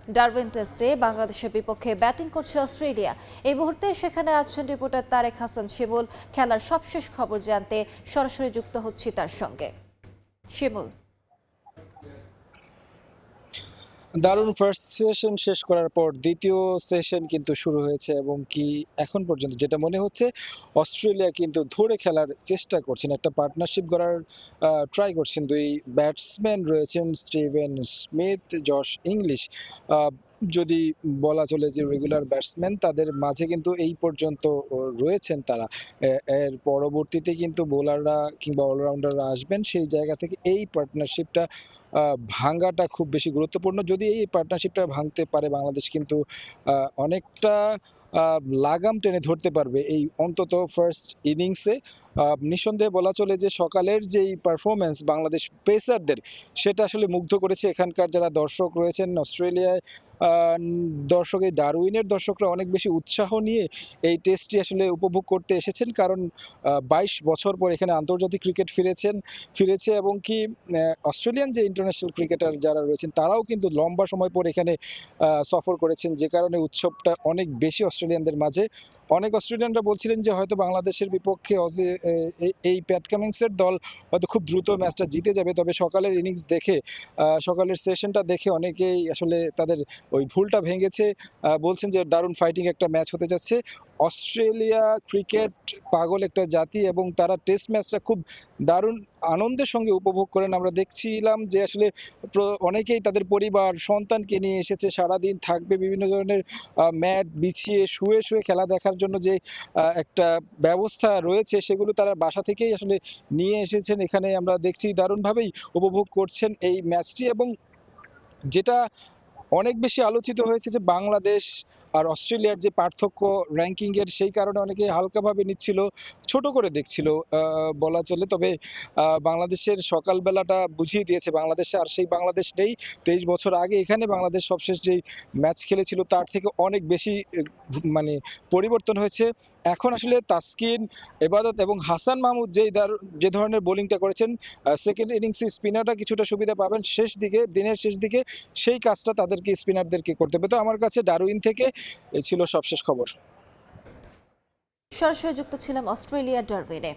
Darwin টেস্টে বাংলাদেশের বিপক্ষে ব্যাটিং করছে অস্ট্রেলিয়া। এই মুহূর্তে সেখানে আছেন রিপোর্টার তারেক হাসান শিমুল। খেলার সবশেষ খবর জানতে সরাসরি যুক্ত হচ্ছি তার সঙ্গে। শিমুল, দারুণ ফার্স্ট সেশন শেষ করার পর দ্বিতীয় সেশন কিন্তু শুরু হয়েছে এবং কি এখন পর্যন্ত যেটা মনে হচ্ছে অস্ট্রেলিয়া কিন্তু ধরে খেলার চেষ্টা করছেন, একটা পার্টনারশিপ গড়ার ট্রাই করছেন। দুই ব্যাটসম্যান রয়েছেন স্টিভেন স্মিথ, জশ ইংলিশ। আহ, যদি বলা চলে যে রেগুলার ব্যাটসম্যান, তাদের মাঝে কিন্তু এই পর্যন্ত রয়েছেন তারা। এর পরবর্তীতে কিন্তু বোলাররা কিংবা অলরাউন্ডাররা আসবেন, সেই জায়গা থেকে এই পার্টনারশিপটা ভাঙাটা খুব বেশি গুরুত্বপূর্ণ। যদি এই পার্টনারশিপটা ভাঙতে পারে বাংলাদেশ, কিন্তু অনেকটা লাগাম টেনে ধরতে পারবে এই অন্তত ফার্স্ট ইনিংসে। নিঃসন্দেহে বলা চলে যে সকালের যেই পারফরমেন্স বাংলাদেশ পেসারদের, সেটা আসলে মুগ্ধ করেছে এখানকার যারা দর্শক রয়েছেন অস্ট্রেলিয়ায়। দর্শক, এই ডারউইনের দর্শকরা অনেক বেশি উৎসাহ নিয়ে এই টেস্টটি আসলে উপভোগ করতে এসেছেন, কারণ 22 বছর পর এখানে আন্তর্জাতিক ক্রিকেট ফিরেছে এবং কি অস্ট্রেলিয়ান যে ইন্টারন্যাশনাল ক্রিকেটার যারা রয়েছেন তারাও কিন্তু লম্বা সময় পর এখানে সফর করেছেন, যে কারণে উৎসবটা অনেক বেশি অস্ট্রেলিয়ানদের মাঝে। অনেক অস্ট্রেলিয়ানরা বলছিলেন যে হয়তো বাংলাদেশের বিপক্ষে এই প্যাট কামিন্সের দল হয়তো খুব দ্রুত ম্যাচটা জিতে যাবে, তবে সকালের ইনিংস দেখে, সকালের সেশনটা দেখে অনেকেই আসলে তাদের ওই ভুলটা ভেঙেছে। বলছেন যে দারুণ ফাইটিং একটা ম্যাচ হতে যাচ্ছে। অস্ট্রেলিয়া ক্রিকেট পাগল একটা জাতি এবং তারা টেস্ট ম্যাচটা খুব দারুণ আনন্দের সঙ্গে উপভোগ করেন। আমরা দেখছিলাম যে আসলে অনেকেই তাদের পরিবার সন্তানকে নিয়ে এসেছে, সারাদিন থাকবে বিভিন্ন ধরনের ম্যাট বিছিয়ে শুয়ে শুয়ে খেলা দেখার জন্য যে একটা ব্যবস্থা রয়েছে, সেগুলো তারা বাসা থেকেই আসলে নিয়ে এসেছেন। এখানে আমরা দেখছি দারুণভাবেই উপভোগ করছেন এই ম্যাচটি। এবং যেটা অনেক বেশি আলোচিত হয়েছে যে বাংলাদেশ আর অস্ট্রেলিয়ার যে পার্থক্য র্যাঙ্কিং এর, সেই কারণে অনেকে হালকাভাবে নিচ্ছিল, ছোট করে দেখছিল বলা চলে। তবে বাংলাদেশের সকালবেলাটা বুঝিয়ে দিয়েছে বাংলাদেশে আর সেই বাংলাদেশ নেই। 23 বছর আগে এখানে বাংলাদেশ সবশেষ যেই ম্যাচ খেলেছিল তার থেকে অনেক বেশি মানে পরিবর্তন হয়েছে। এখন আসলে তাসকিন, এবাদত এবং হাসান মাহমুদ যে ধরনের বোলিংটা করেছেন, সেকেন্ড ইনিংসে স্পিনাররা কিছুটা সুবিধা পাবেন শেষ দিকে, দিনের শেষ দিকে সেই কাজটা তাদেরকে স্পিনারদেরকে করতে হবে। তো আমার কাছে ডারউইন থেকে এই ছিল সবশেষ খবর। সরাসরি যুক্ত ছিলাম অস্ট্রেলিয়া ডারউইনে।